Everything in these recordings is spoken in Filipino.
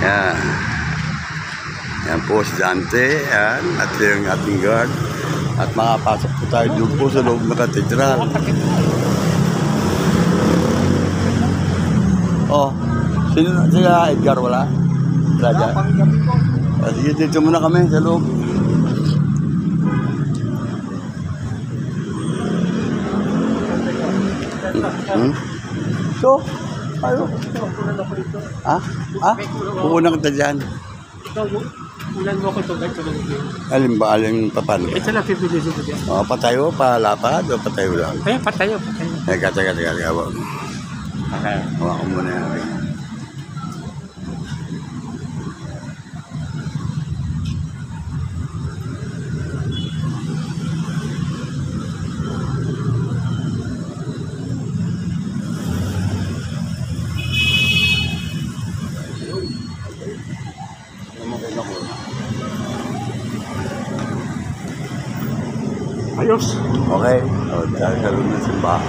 Yan. Yan po si Dante. Yan. At yung ating guard. At makapasok po tayo doon po sa loob ng katedral. Oh, sila Edgar wala? Raja? Sige, dito muna kami sa loob. So, ayo. Pupunan kita dyan. Ikaw, ulan mo ko ito, Alin ba? Alin pa paano? ito lang pipilisin ko dyan. Oh, patayo, palapad, o patayo lang? Kaya patayo. Teka. Okay. Hawa ko muna yan. Ayos. Okay. O, dahil sa loob ng simbahan.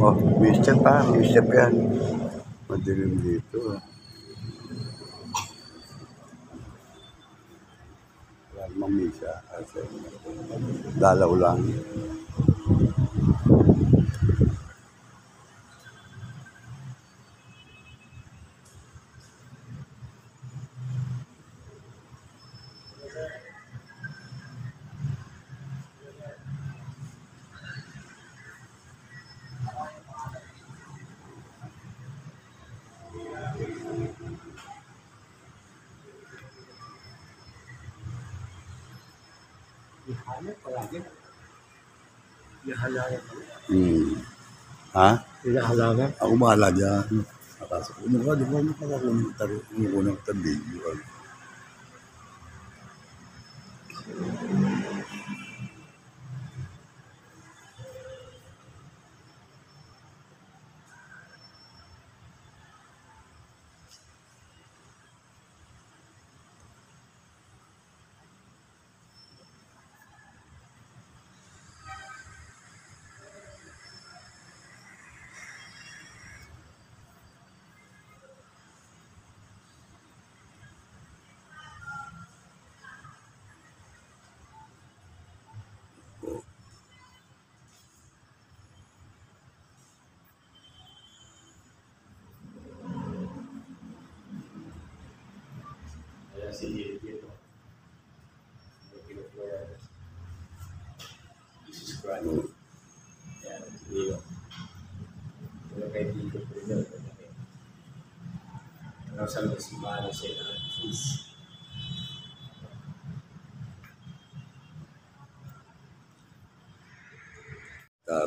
Oh, may step pa. May step yan. Madilim dito. Wala namang misa. Kasi dalaw lang. Ha? Halaman. Ako bahala dyan. Nakasok. Di ba makakunan kita video?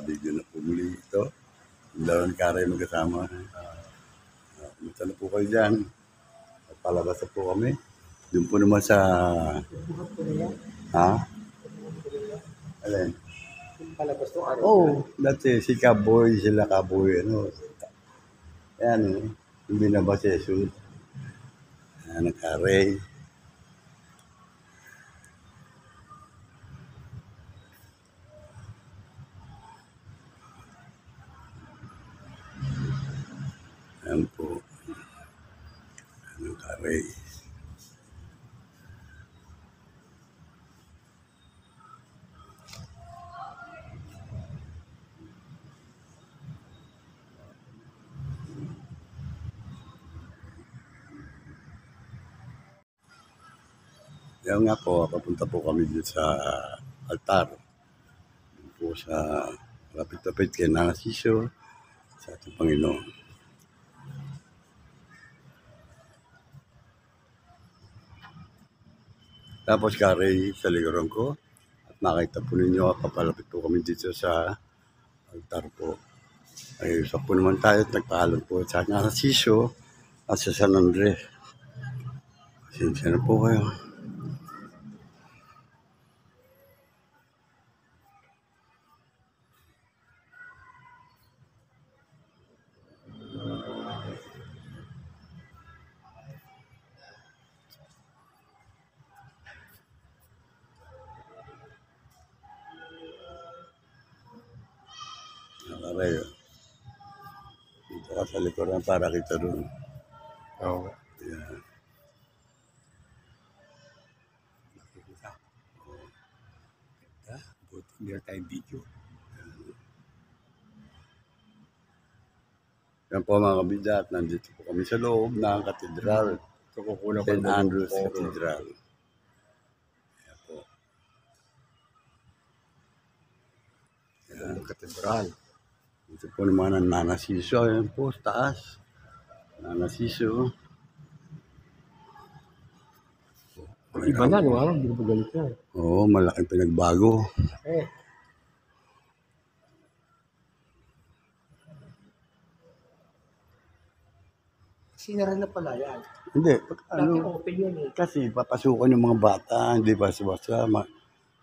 Video na po muli ito. Yung dalawang karay magkasama. Kumusta na po kayo dyan? Palabas na po kami. Doon po naman sa... Ha? Alin? Palabas to araw. Oh, dati si Kaboy, sila Kaboy, ano. Ayan, yung binabas Jesus. Nakaray. Ayan po. Nakaray. Yan nga po, papunta po kami dito sa altar. Dito po sa lapit-lapit kay Narciso sa ating Panginoon. Tapos karay sa likuran ko. At makita po ninyo, papalapit po kami dito sa altar po. Ay, usap po naman tayo at nagpaalam po sa Narciso at sa San Andres. Pasensya na po kayo. Nakaray. sa likuran para kita doon. Oo. Yan. Nakikita. Buti hindi na tayong video. Yan po mga kabida at nandito po kami sa loob ng katedral. So, kukulang ko St. naman yung Andrew's photo. Cathedral. Yan po. Yung katedral. Ito po naman ang Nanasiso. Ayan po, taas. Nanasiso. Iba na, nung araw, hindi ko galit na. Oo, malaking pinagbago. Eh. Sinara na pala yan. Hindi, Dati open yan eh. kasi papasukan yung mga bata, hindi basta-basta.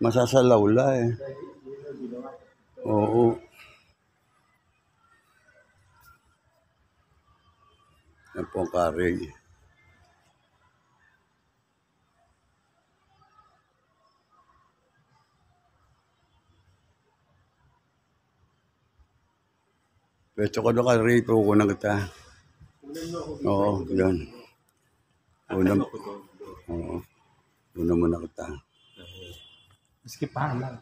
Masasalaw la eh. Oo. Yan po ang karig. Pwesto ko doon ka rito, kukunan kita. Oo, yan. Una, oo. Una muna kita. Maski pa lang.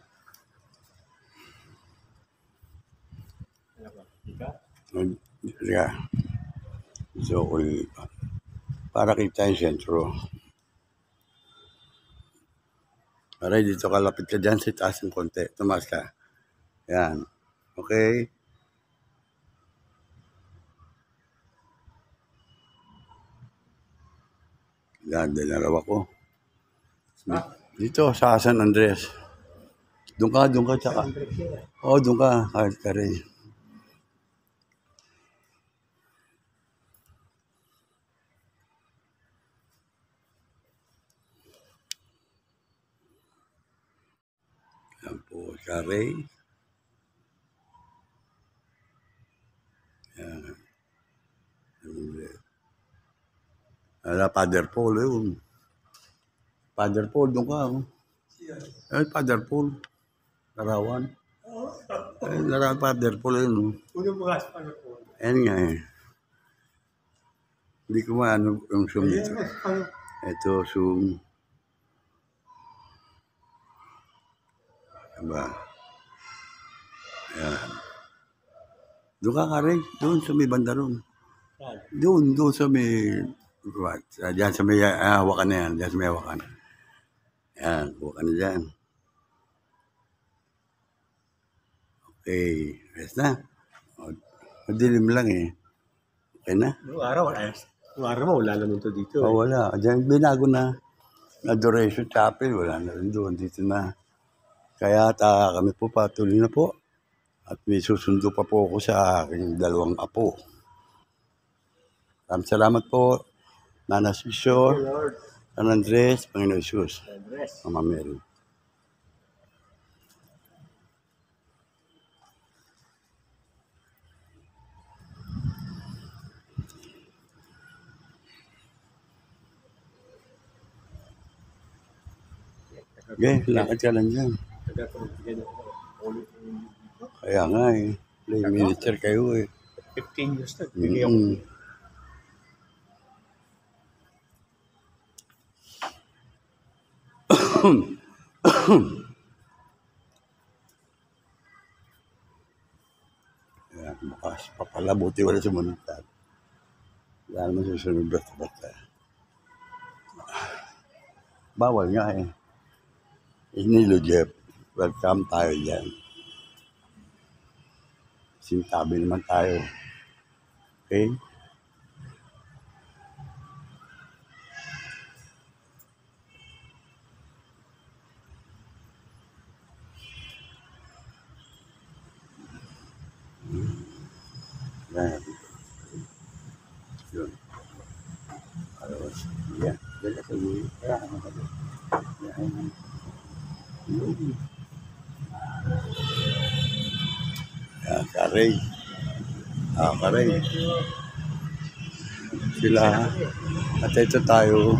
Ano ba? Ika? Sige. So, para kita yung sentro. Aray, dito ka lapit ka dyan sa taas ng konti. Tumaas ka. Yan. Okay. Yan, dinaraw ako. Dito, sa San Andres. Doon ka, tsaka. Oo, doon ka, kahit ka rin. Yan po, sa Ray. Yan. Father Paul, yun. Father Paul, doon ka. Oh. Father Paul. Larawan. Larawan, Father Paul, yun. Oh. Unang bukas pa na po. Ayan nga eh. Hindi ko maano yung zoom dito. Ito, zoom. Diba? Ayan. Doon ka ka rin. Doon sa may banda ron. Doon sa may... Diyan sa may hawakan na yan. Diyan sa may hawakan. Ayan, hawakan na dyan. Okay. Ayos na. Madilim lang eh. Okay na? Noong araw, wala naman to dito. Oh, wala. Diyan, binago na. Adoration Chapel, wala na rin doon. Dito na. Kaya kami po patuloy na po. At may susundo pa po ako sa aking 2 apo. Salamat po. Nanasiso, San Andres, Panginoon Jesus, Mama Mary. Okay, lakad ka lang dyan. Kaya nga eh. Play minister kayo eh. 15 years na. Bigay ako. Kaya bukas papalabuti wala sumunod tayo. Wala naman susunod basta-basta. Bawal nga eh. Inilo Jeff. Welcome tayo dyan. Sintabi naman tayo. Okay? Yan. Yun. Alos. Yan. Dala ka mo. Yan. Yun. Yan. Karay. Karay. Sila. At ito tayo.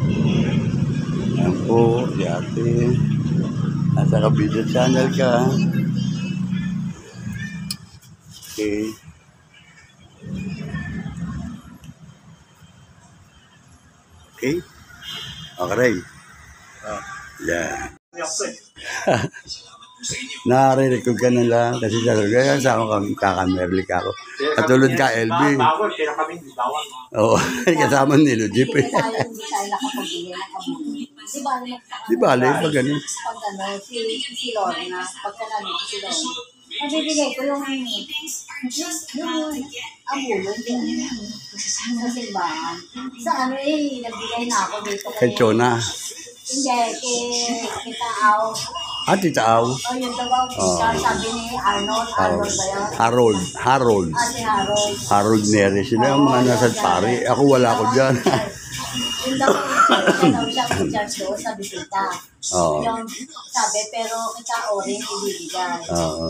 Yan po. Si ate. Nasa kabida channel ka. Okay. Okay? Okay. Yeah. Nare-record ka na lang kasi kaya sa kami kakamerlik ako. Katulad ka, LB. Bawal, pero kami hindi bawal. Oo, kasama nilo, Jeep eh. Hindi tayo nakapagbigay ng abuno. Di ba, Di ba, pag ganun. pag ano, si Lorna, pagka nandito si Lorna, mabibigay ko yung abuno sa simbahan. Sa ano eh, nagbigay na ako dito Kay Chona. Hindi, kay Taaw. Tita Aw. O yun daw, sabi ni Arnold ba yun? Harold. Harold. Si Harold. Harold Neri. Sila yung mga nasa pari. Ako wala ko dyan. Yung daw, siya in charge doon sa bisita. Oo. Yung sabi, pero kita orin, ibibigay. Oo.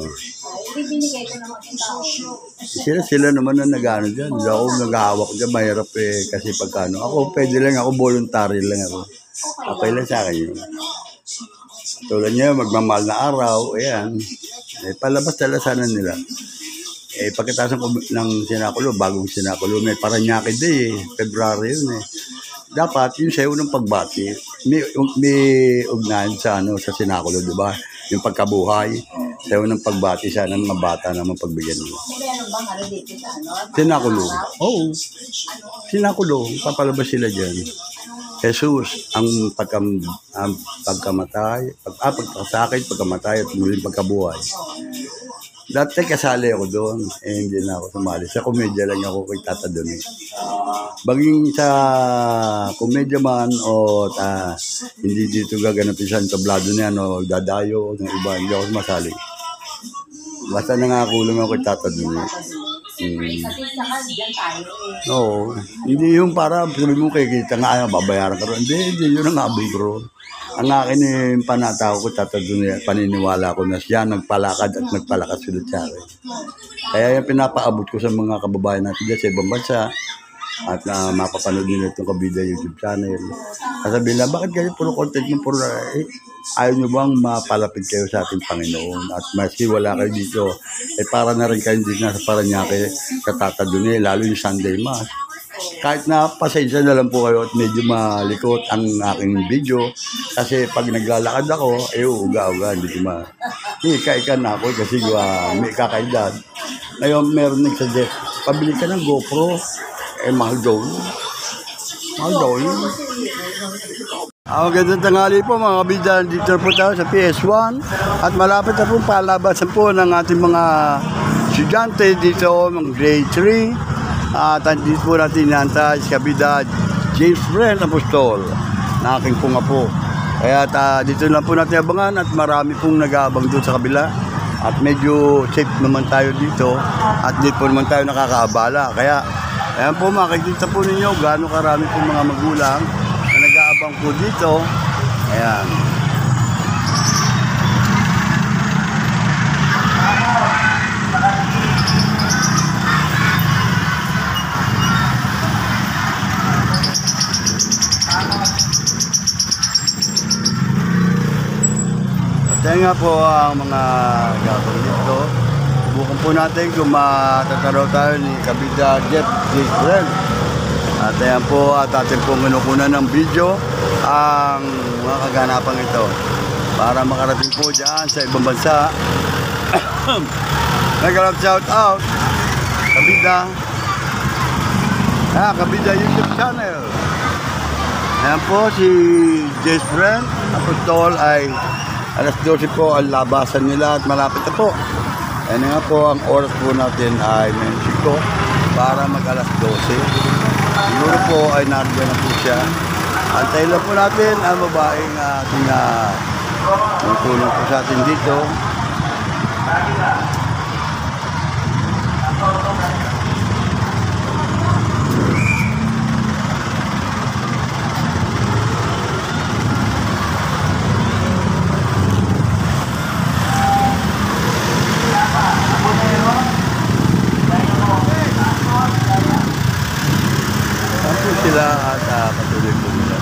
Ibibigay ko naman kita orin. Sila naman na nag-ano dyan. Hindi ako nag-ahawak dyan. Mahirap eh. Kasi pagkano. Ako pwede lang ako. Voluntary lang ako. Okay lang sa akin yun. Tulad niya, magmamahal na araw. Ayan. Palabas talaga sana nila. Pagkatapos ng sinakulo, bagong sinakulo, may Paranaque Day February yun eh. Dapat yung sayo ng pagbati, may ugnayan sa sinakulo, di ba? Yung pagkabuhay, sayo ng pagbati sana ng mga bata na mapagbigyan nila. Meron bang ano dito sa ano? Sinakulo. Oo. Sinakulo. Papalabas sila dyan. Jesus, ang pagkamatay, pagkasakit, pagkamatay at muling pagkabuhay. Dati kasali ako doon, hindi na ako sumali. Sa komedya lang ako kay Tata doon eh. Baging sa komedya man o hindi dito gaganapin sa tablado niya o dadayo ng iba, hindi ako sumasali. Basta nangakulong ako kay Tata doon eh. Kasi saka dyan tayo eh. Oo. Hindi yung para sabi mo kikita nga babayaran ka ron. Hindi yun ang abay ko ron. Ang akin yung panataw ko, tatadun paniniwala ko na siya nagpalakad at nagpalakas ulit sa akin. Kaya yung pinapaabot ko sa mga kababayan natin dyan sa ibang bansa at mapapanood nila itong Kabida YouTube channel. Sasabihin lang, bakit kayo puro content mo puro ayaw nyo bang mapalapit kayo sa ating Panginoon at maski wala kayo dito, para na rin kayo dito nasa Paranaque sa Tata Dune, lalo yung Sunday Mass. Kahit na pasensya na lang po kayo at medyo malikot ang aking video kasi pag naglalakad ako, uga-uga, hindi ko ika na ako kasi may kakaedad. Ngayon meron nagsuggest, pabili ka ng GoPro, mahal daw. Mahal daw yun. Magandang tanghali po mga kabidan, dito po tayo sa PS1 at malapit na po palabasan po ng ating mga estudyante dito, mga grade 3 at dito po natin inantay si kabida James Brent Apostol na aking punga po. Kaya dito lang po natin abangan at marami pong nag-aabang doon sa kabila at medyo safe naman tayo dito at dito po naman tayo nakakaabala. Kaya ayan po makikita po ninyo gaano karami po mga magulang nag-aabang po dito. Ayan. At yan nga po ang mga gagawin dito. Subukan po natin kung matataraw tayo ni Kabida James Brent. At ayan po at atin pong kinukunan ng video ang mga kaganapan ito para makarating po dyan sa ibang bansa. Nag-love shout out Kabida Kabida YouTube channel. Ayan po si James Brent Apostol ay alas 12 po ang labasan nila at malapit na po. Ayan nga po ang oras po natin ay Mexico para mag alas 12. Siguro po ay nardiyan na po siya. Antayin lang po natin ang babaeng ating tulong po sa atin dito. Sila at patuloy po nila.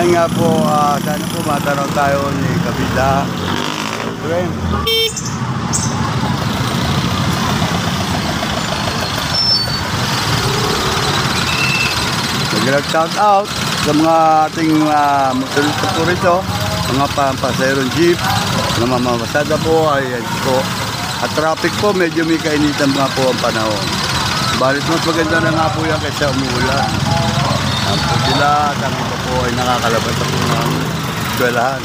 Ayun nga po, sana po matanong tayo ni Kabila. Friend. Nag-shout out sa mga ating motorista po rito, mga pampaserong jeep na mamamasada po, ayan po. At traffic po, medyo may kainitan nga po ang panahon. Balit mas maganda na nga po yan kaysa umuulan. Ang po sila, at ang iba po ay nakakalabas na po ng eskwelahan.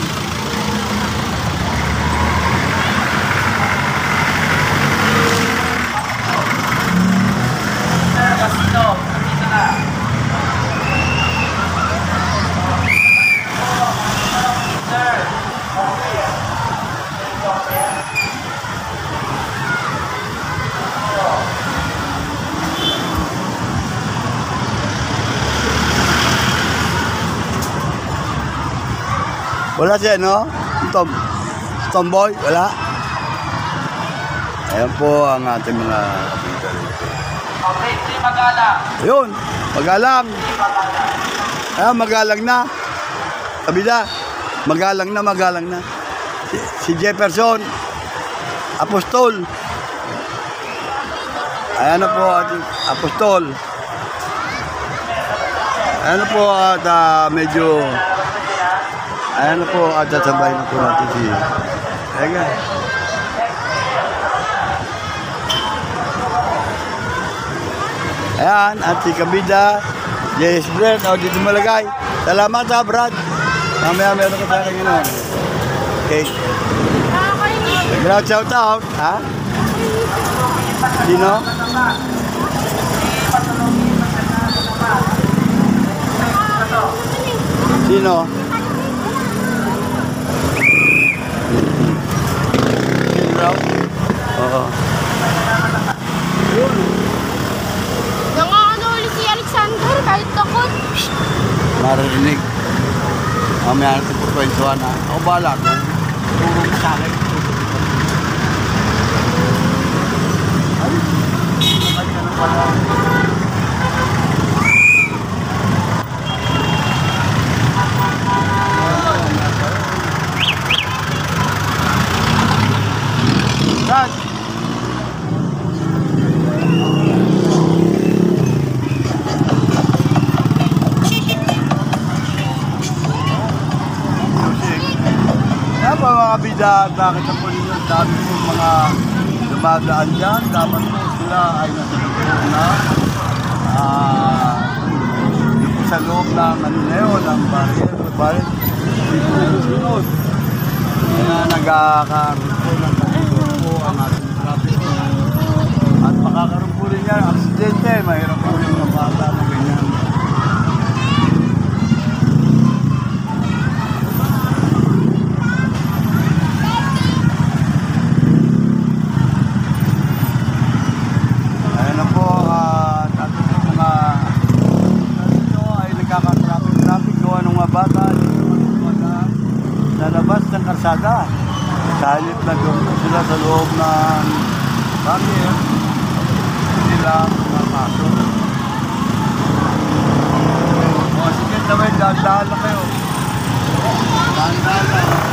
Wala siya, no? Tomboy, wala. Ayan po ang ating mga kapita rito. Okay, hindi magalang. Ayun, magalang. Ayan, magalang na. Kabila, magalang na. Si Jefferson, Apostol. Ayan na po ating Apostol. Ayan na po at medyo... Ayan na po, at sasabay na po natin si... Ayan. Ayan, at si Kabida, J.S. Brent, dito malagay. Salamat ha, Brad. Mamaya meron ko sa akin yun. Okay. Shout out, ha? Sino? Sino? Oo. Nangaano ulit si Alexander kahit takot. Marinig. Mamaya natin po kwentuhan ha. Ako bahala kung turo mo sa akin. Ay, ano pala? Dad! Kaya pa mga kabida, nakita po ninyo, dami po mga dumadaan dyan. Dapat po sila ay nasa loob na sa loob ng ng barrier, sinus. Kaya nagkakaroon po ng po ang ating traffic. At makakaroon po rin yan, aksidente, mahirap po rin mga bata na ganyan. Ayan na po, tato po mga ito ay nagkaka-traffic gawa ng mga bata na labas ng karsada. Kahit nag-upo sila sa loob ng barrier, hindi lang mapasok. O sige, dahan-dahan lang kayo. Dahan-dahan lang.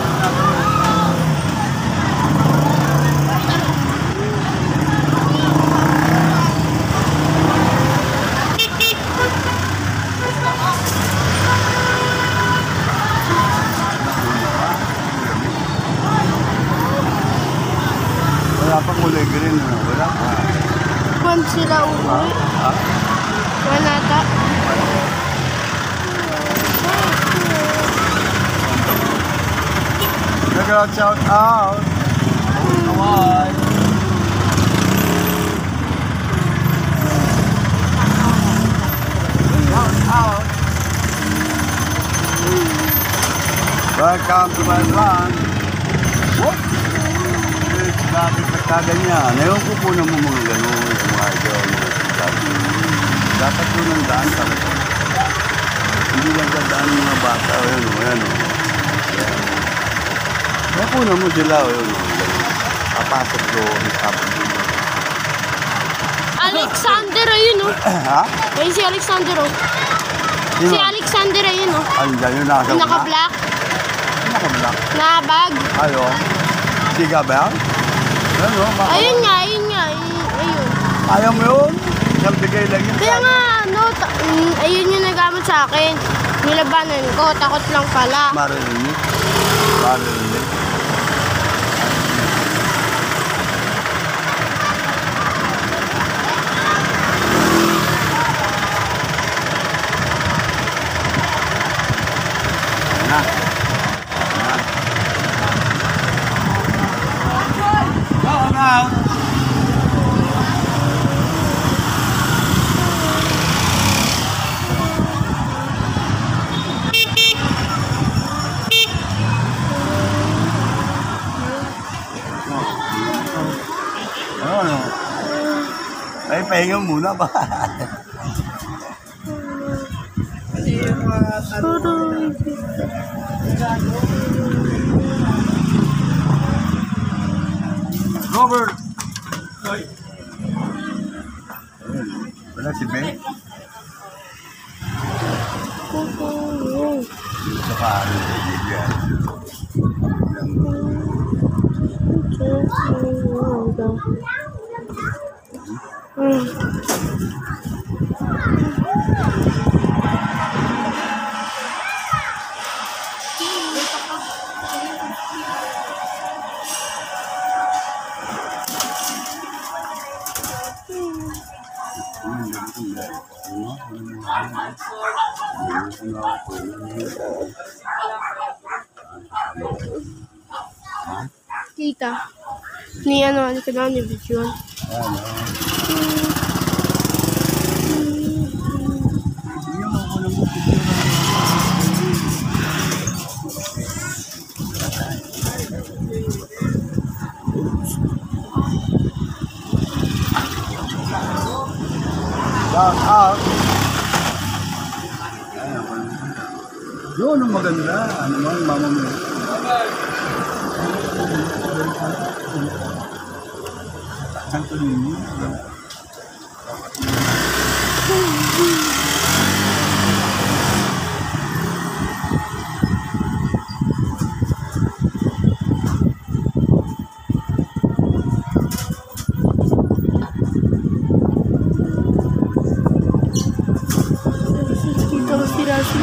Wala pang kulay green, wala pa. Kung sila uwi. Wala ta. Shout out. Bye. Shout out. Welcome to my land. What? Bakit nagkaganyan? Ewan ko po naman mga gano'n, mga idol. Dapat po ng daan talaga. Hindi lang dadaan ng mga bata. Ayan o, ayan o. Kaya po naman sila, ayan o. Papasok doon, tapos doon. Alexander, ayun o. Ha? Ayun si Alexander o. Si Alexander ayun oh. Andyan yung nasa Yung una. naka-black. Naka-black. Nabag. Ayun. Siga ba yan? Ano? Ayun nga, ayun nga. Ayun. Ayaw mo yun? Nagbigay lang yun. Kaya nga, no, ayun yung nagamit sa akin. Nilabanan ko, takot lang pala. Marinig. Marinig. Na. Oo nga. Ano? Ay, pahinga muna ba? Robert! Wala si Ben? Sa paano sa bigyan? Kita. Ni ano ko na ni video. Shout out! Yun ang maganda. Ano man, mama mo. Santo Niño.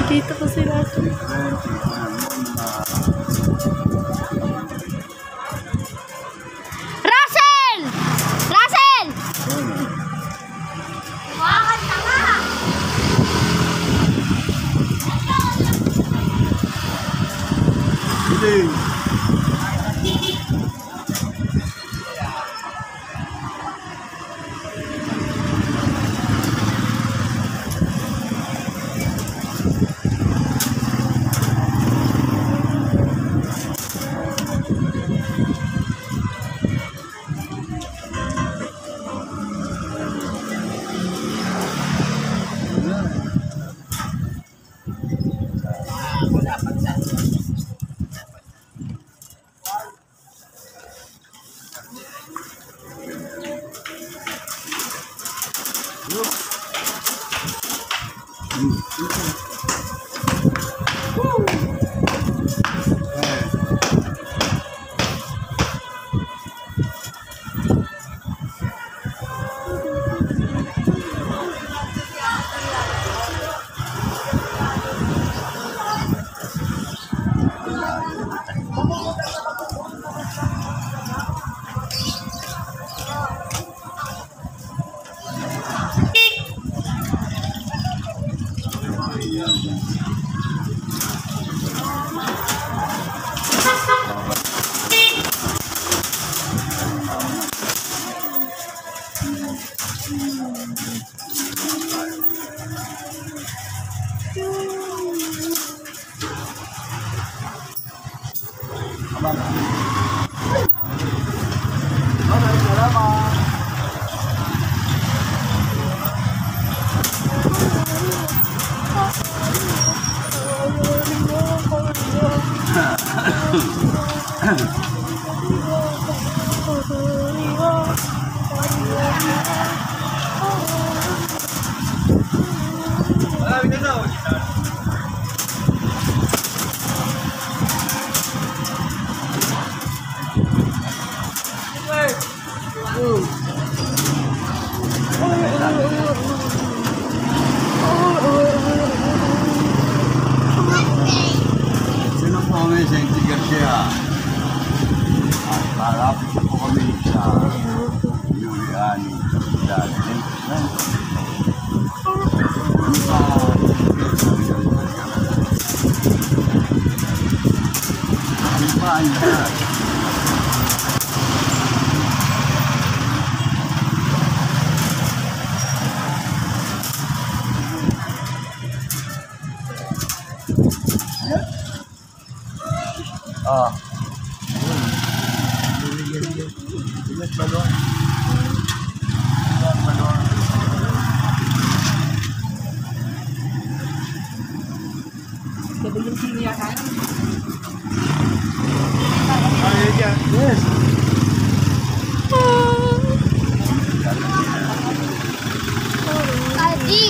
Dito ko si Russell. Russell! Russell! Wakan ka nga! Hindi. Marami na daw. Sino po kami sa Inti Garcia? At malapit po kami sa Yuliani. Dati. Yes. Adi!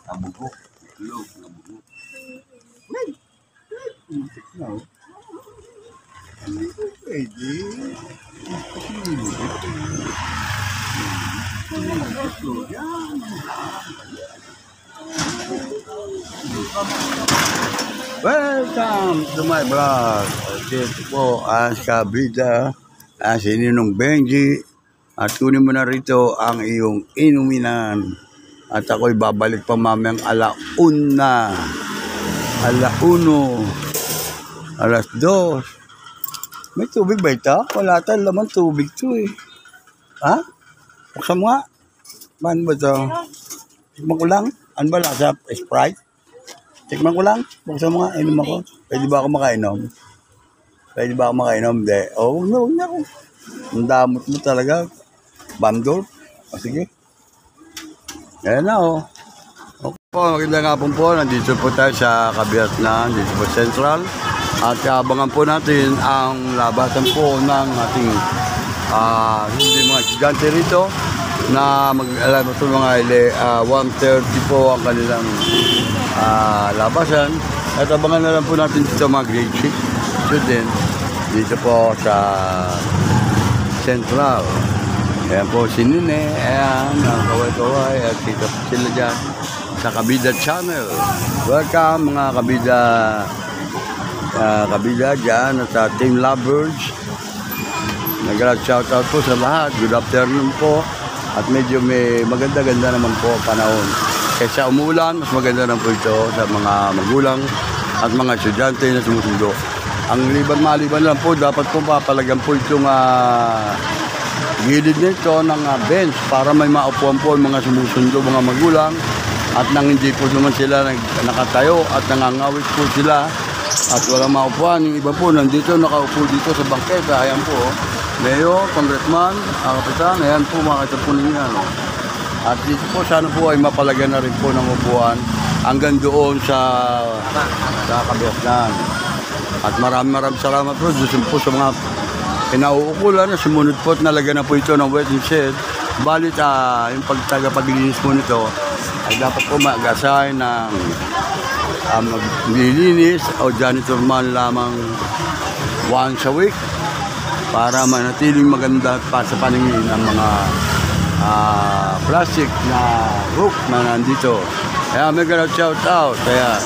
Kabugok. Tulog. Kabugok. Pwede. Welcome to my vlog. Dito po ang kabida, si Ninong Benji. At kunin mo na rito ang iyong inuminan. At ako'y babalik pa mamayang alauna, alauno, alas 2. May tubig ba ito? Wala tayong laman tubig to eh. Ha? Buksan mo nga. Paano ba ito? Tikman ko lang. Ano ba lasa? Sprite? Tikman ko lang. Buksan mo nga. Inom ako. Pwede ba ako makainom? Pwede ba ako makainom? Hindi. Oh, huwag na ako. Ang damot mo talaga. Bandol. O sige. Ayan na oh. Okay po, magandang hapon po. Nandito po tayo sa Kabiatnan, dito po Central. At abangan po natin ang labasan po ng ating hindi mga gigante rito na mag-alam ito mga 1:30 po ang kanilang labasan. At abangan na lang po natin dito mga grade 6 student dito po sa Central. Ayan po si Nine, ayan, ang kaway-kaway, at kita po sila dyan sa Kabida Channel. Welcome mga kabida dyan at sa Team Lovers. Nag-shoutout po sa lahat. Good afternoon po. At medyo may maganda-ganda naman po panahon. Kaysa umulan, mas maganda naman po ito sa mga magulang at mga estudyante na sumusundo. Ang maliban lang po, dapat po papalagyan po itong gilid nito ng bench para may maupuan po ang mga sumusundo, mga magulang, at nang hindi po naman sila nakatayo at nangangawit po sila at walang maupuan. Yung iba po nandito, nakaupo dito sa bangketa. Ayan po, Mayor, Congressman, Kapitan, ayan po, makita po ninyo. At dito po, sana po ay mapalagyan na rin po ng upuan hanggang doon sa Kabiatnan. At maraming salamat po doon po sa mga pinauukulan na sumunod po at nalagyan na po ito ng wetting shed. Balit yung pagtagapaglinis po nito ay dapat po mag-assign ng maglilinis o janitor man lamang once a week para manatiling maganda pa sa paningin ng mga plastic na hook na nandito. Kaya may gano'n shout out. Kaya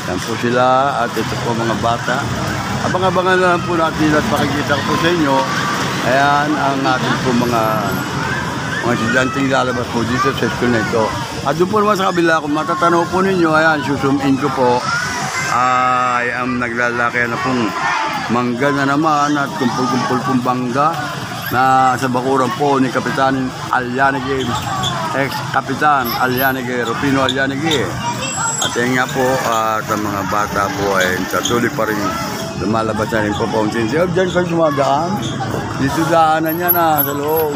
yan po sila at ito po mga bata. Abang-abangan na lang po natin at pakikita ko po sa inyo. Ayan ang ating po mga estudyanteng lalabas po dito sa school na ito. At doon po naman sa kabila, kung matatanaw po ninyo, ayan, susum in ko po, ay ang naglalaki na pong mangga na naman at kumpul-kumpul pong bangga na sa bakuran po ni Kapitan Alyanege, ex-Kapitan Alyanege, Rufino Alyanege. At yan nga po, at ang mga bata po ay katuloy pa rin lumalabas na rin po fountain. So, dyan kayo sumadaan. Dito daanan niya na sa loob.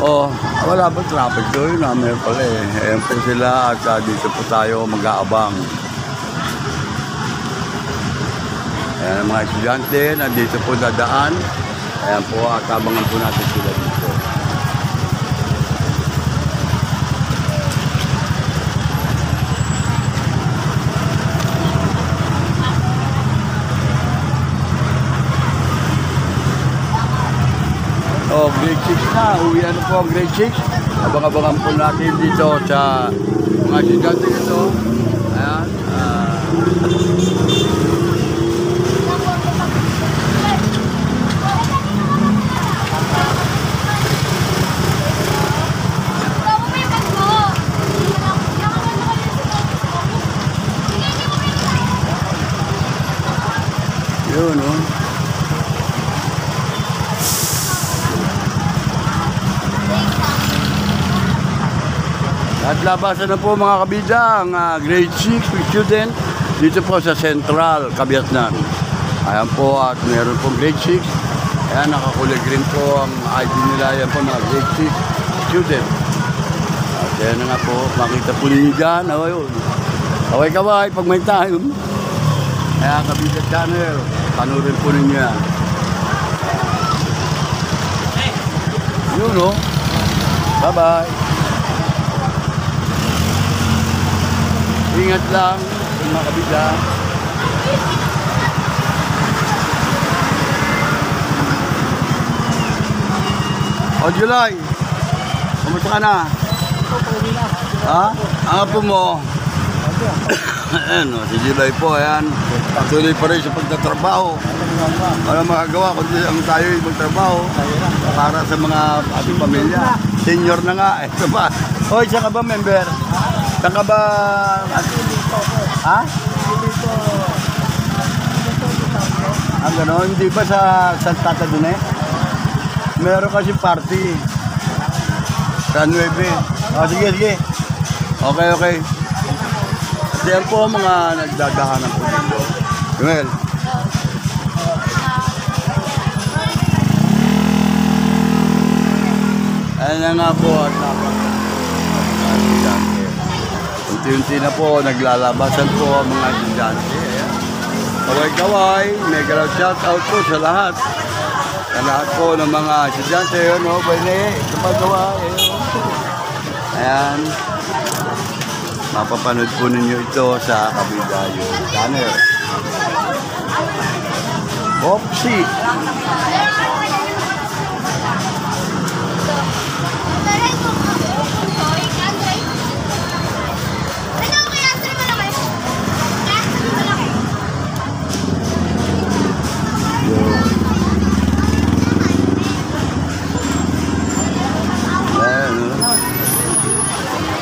Oh, wala ba traffic doon? Meron pala eh. Ayan po sila at dito po tayo mag-aabang. Ayan ang mga estudyante na dito po dadaan. Ayan po at abangan po natin sila dito. grade 6 na. Uwi ano po ang grade 6. Abang-abangan po natin dito sa mga estudyante dito. Ayan. Yun, no? At labasan na po mga kabida ang grade 6 student dito po sa Central, Cabiatnan. Ayan po at meron pong grade 6. Ayan, nakakulay green po ang ID nila. Ayan po mga grade 6 student. At ayan na nga po, makita po ninyo dyan. Ayun. Kaway-kaway pag may time. Ayan, Kabida Channel. Panurin po ninyo yan. Yun, no? Bye-bye. Ingat lang, mga kabida. O, July. Kumusta ka na? Ha? Ang apo mo? Ayan, si July po, ayan. Patuloy pa rin sa pagtatrabaho. Para makagawa, kundi ang tayo magtrabaho para sa mga ating pamilya. Senior na nga, ito pa. Hoy, saan ka ba member? Saan ka ba? Ha? Ang gano'n, hindi ba sa Santa Tadune? Meron kasi party. Sa 9. O, sige, sige. Okay, okay. Diyan po mga nagdadahanan po dito. Well, ayan na nga po at unti-unti na po naglalabasan po ang mga estudyante. Kaway-kaway, mega shout out po sa lahat. Sa lahat po ng mga estudyante. Yun o, pwede, kapagawa. Ayan. Mapapanood po ninyo ito sa Kabida YouTube channel. Popsi.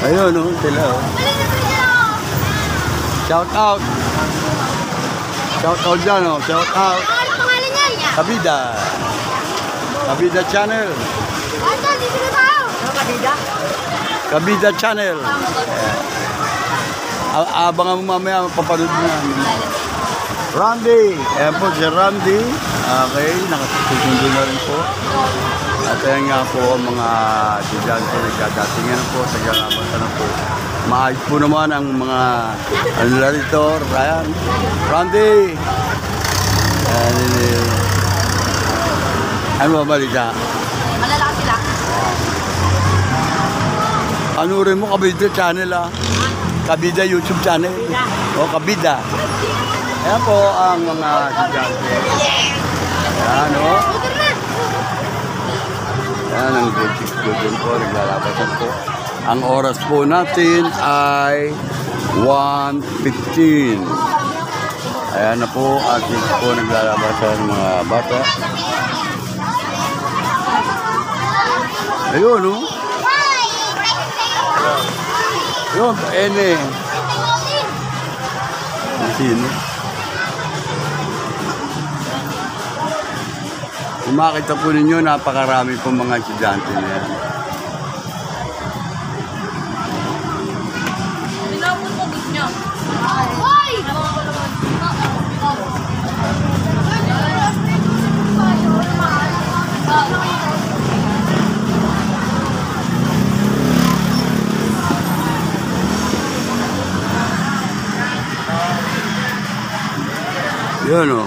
Ayun, no, sila. Shout out. Shout out dyan, no. Shout out. Ano pangalan niyan? Kabida. Kabida channel. Ito, dito na tayo. Kabida? Kabida channel. Abangan mo mamaya, mapapanood mo yan. Randy. Ayan po si Randy. Okay, nakasusundo na rin po. At ayan nga po ang mga estudyante nagdadatingan na po sa galabasan na po. Maayos po naman ang mga ano nila rito. Ayan. Randy! Ayan. Ano ba balita? Malalaki sila. Ano rin mo, Kabida channel ah. Kabida YouTube channel. O, Kabida. Ayan po ang mga estudyante. Ayan o. Ayan ang grade 6 student po, naglalabasan po. Ang oras po natin ay 1:15. Ayan na po, at dito po naglalabasan ng mga bata. Ayun, no? Ayun, ene. Sino? Kung makita po ninyo, napakarami po mga estudyante na yan. Hoy! Yun, o.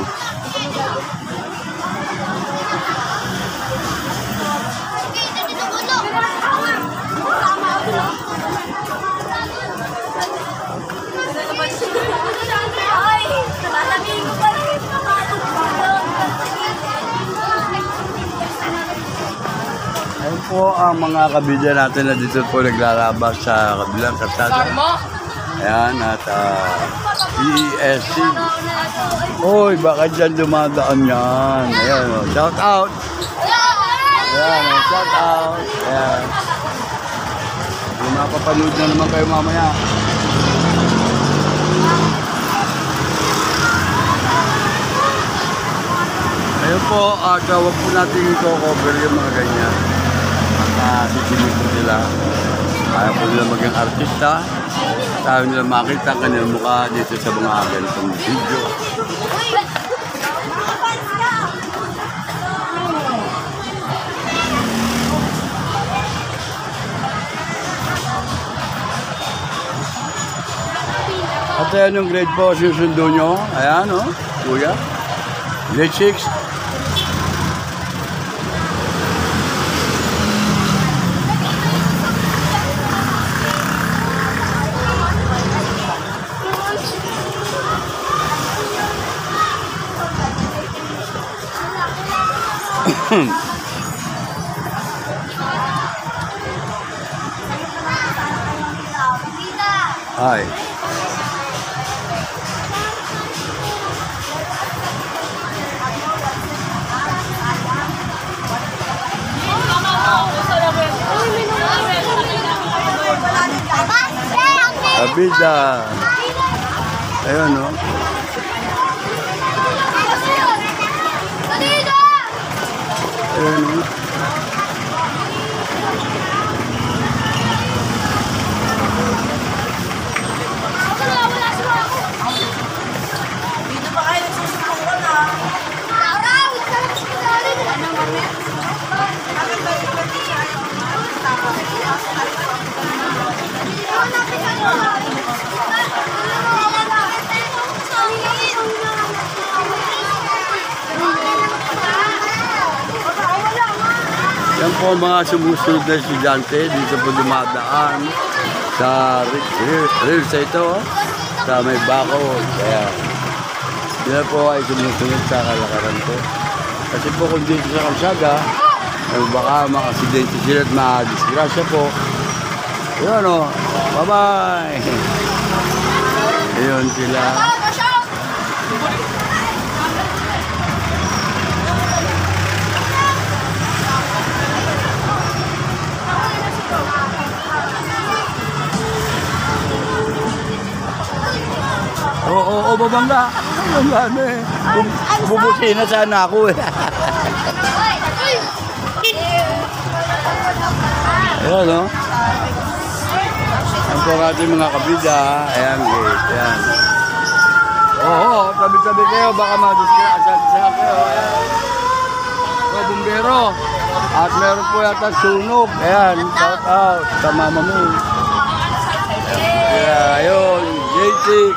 po ang mga kabidya natin na dito po naglalabas sa kabilang kalsada. Ayan, at ESC. Uy, baka dyan dumadaan yan. Ayan, oh, shout out. Ayan, oh, shout out. Ayan. Kung mapapanood na naman kayo mamaya. Ayun po, huwag po natin i-cover yung mga ganyan. At sisili po sila. Ayaw po nila maging artista. Ayaw nila makita ang kanilang mukha dito sa mga ganitong video. At ayan yung grade po susundo nyo. Ayan o, kuya. Grade 6. Ay. Abida. Ayun, no? Ayun, no? Yan po ang mga sumusunod na estudyante dito po dumadaan sa reels ito, sa may bako. Kaya yan po ay sumusunod sa kalakaran ko. Kasi po kung dito sa kalsada, baka makasidente sila at makadisgrasya po. Yun o, bye-bye! Ayun sila. Oo, babangga. Babangga na eh. Bubusin na sana ako eh. Ayan o. Ang po ating mga kabida. Ayan guys. Ayan. Oo, tabi-tabi kayo. Baka madisgrasya kayo. Ayan. O, bumbero. At meron po yata sunog. Ayan, shout out sa mama mo. Kaya, ayun, JC.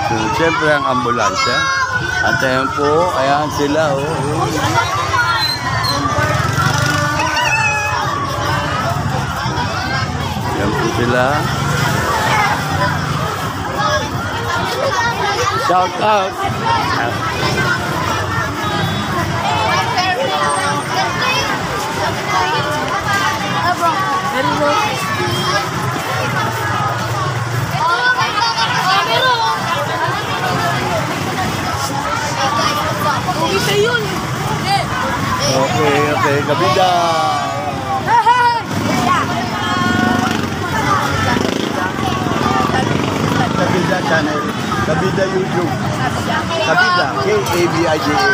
So, siyempre ang ambulansya. At ayan po, ayan sila. Oh. Ayan po sila. Shout out. Okay, kabida. Kabida channel. Kabida YouTube. Kabida, K-A-B-I-D-A.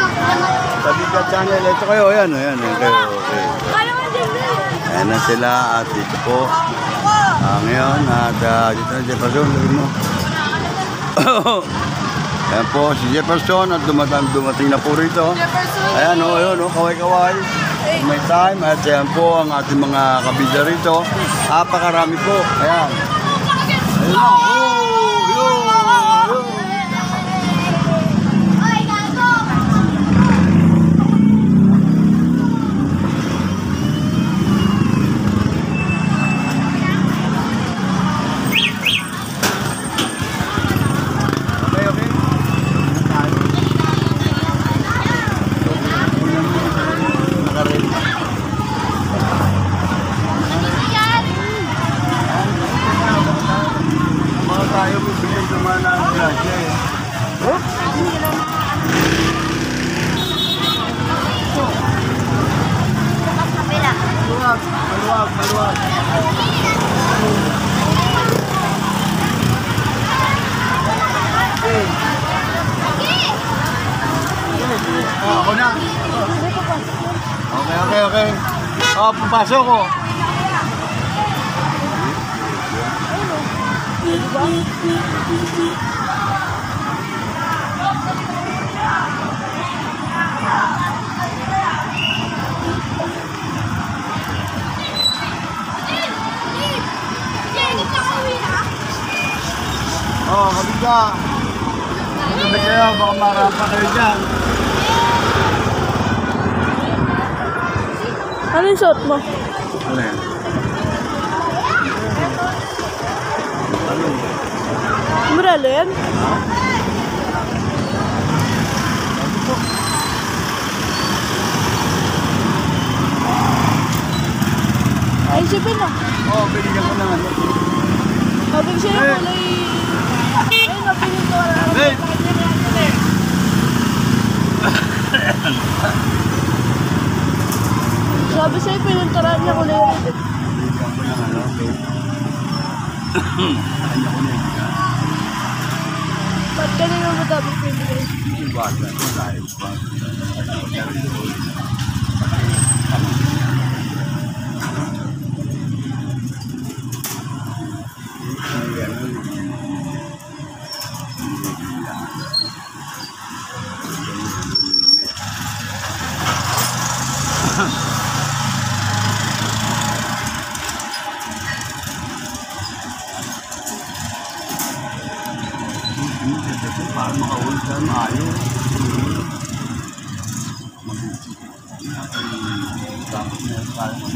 Kabida channel. Ito kayo, ayan kayo. Okay. Ayan na sila at dito po. Ngayon, at dito na Jefferson, lagin mo. Ayan po, si Jefferson at dumating na po rito. Ayan o, kaway-kaway. May time at ayan po ang ating mga kabida rito. Napakarami po. Ayan. Ayun na. Okay. okay. Oh, papasok ko. Oh, kabigla. Sabi kayo, baka marapa kayo dyan. Ano yung suot mo? Ano yan? Umbrella yan? Ay, sipin na. Oh, binigyan ko naman. Sabi ko siya yung kulay... Ayun, napilin ko. Hey! Sabi sa'yo, pinuntaran niya kulay red. Binigyan ko naman, okay. Kanya ko na yun. Ba't kanina mo dapat pinigay? Yung bata, dahil bata. Para makahuli ka maayo. Tapos na tayo.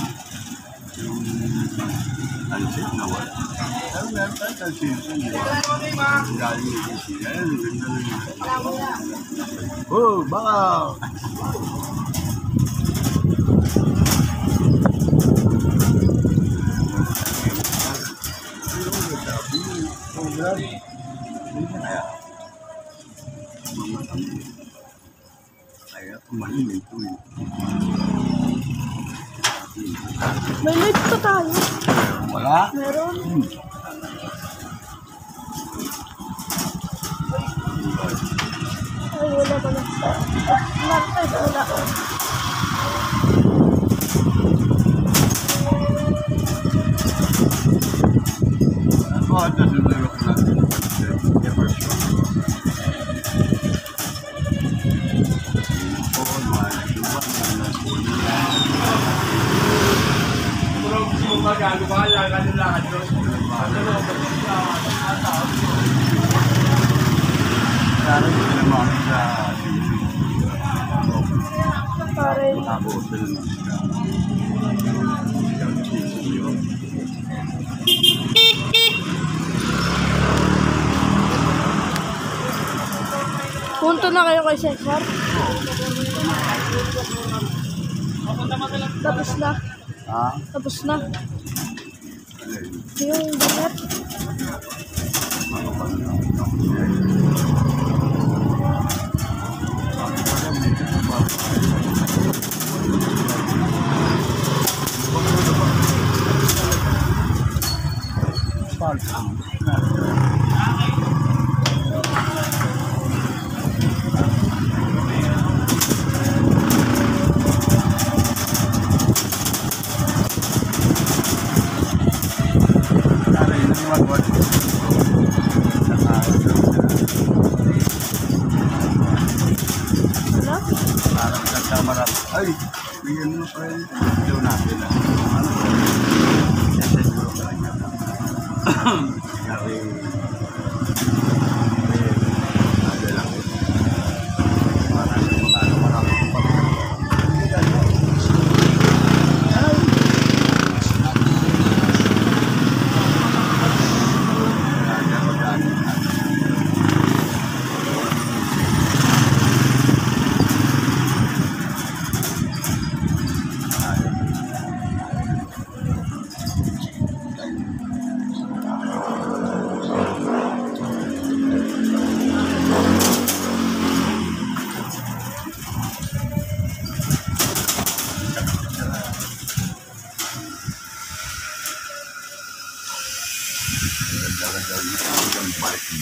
Yung ansip na wala. Pero meron tayo kalsinsin. Galing yung sila. Ang ganda na yun. Oh, baka! Kaya kumain ito eh. May light pa tayo. Wala? Meron. Ay, wala pala. Ay, wala. Oh, ito sinulog ko natin. Never sure. Claro, hindi na naman sa Pare. tapos sila ng sila. Punta na kayo kay Cesar. Tapos na. Ha? Tapos na. Alin? Yung banat. Ay, bigyan mo pa rin. Ito natin. Ano ba? Kasi siguro ka lang yan. Kaya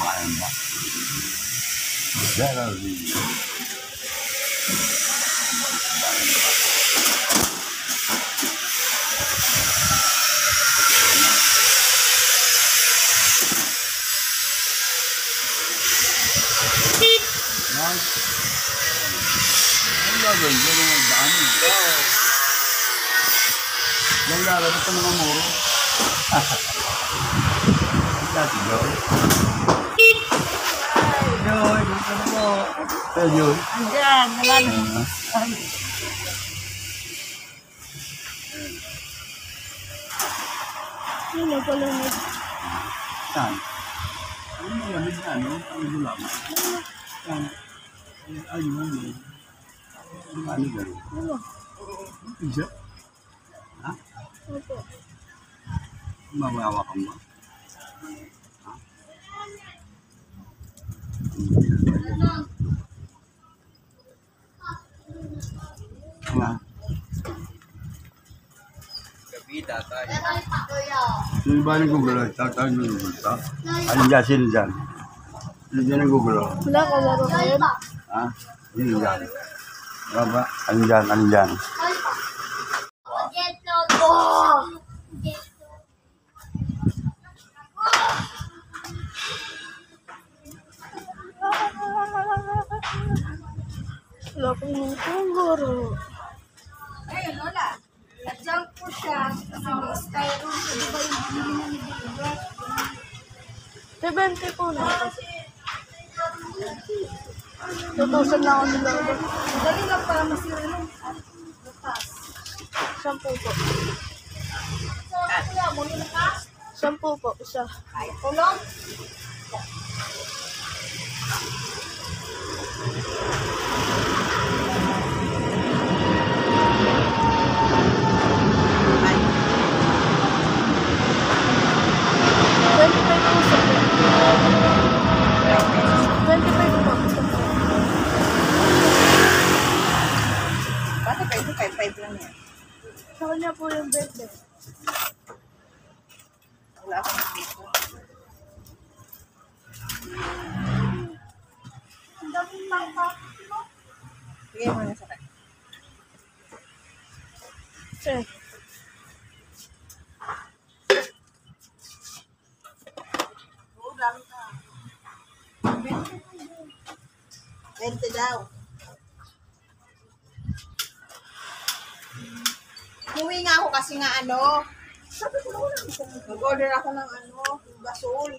bayan ba? Very Ang gagawin ko ng daan eh. Yung lalabas sa mga muro. Dati Joy. Joy, gusto na po. Hey, Joy. Andiyan, wala na. Sino pala na? Saan? Ano yung lamig na, no? Ang gulam. Saan? Ayun, ayun. Ano gano'n? Ano? Isa? Ha? Opo. Mawawa ka mo. Ha? Ha? Sino ba yung Google? Tatawag yung Google ka? Alin dyan? Sino dyan? Sino dyan ang Google? Wala ka laro kayo? Ha? Sino dyan? Wala ba? Alin dyan? Alin dyan? Wala kong nutuloro. Ayun, Lola. Nag-junk po siya kasi may styrofoam. So, di ba yung binili na ni Bilbert? 70 po na. 2,000 lang ako nilaro. Dali lang para masira ng butas. 10 po. So, kuya, muli na ka? 10 po, isa. Ay, tulong. Bakit 25 lang yan? Sa kanya po yung birthday. Wala akong dito. Ang daming mangka. Bigay mo na sa kanya. Sir. Oo, dami ka. 20 daw. Umuwi nga ako kasi nga ano. Sabi ko na mag-order ako ng ano, gasol.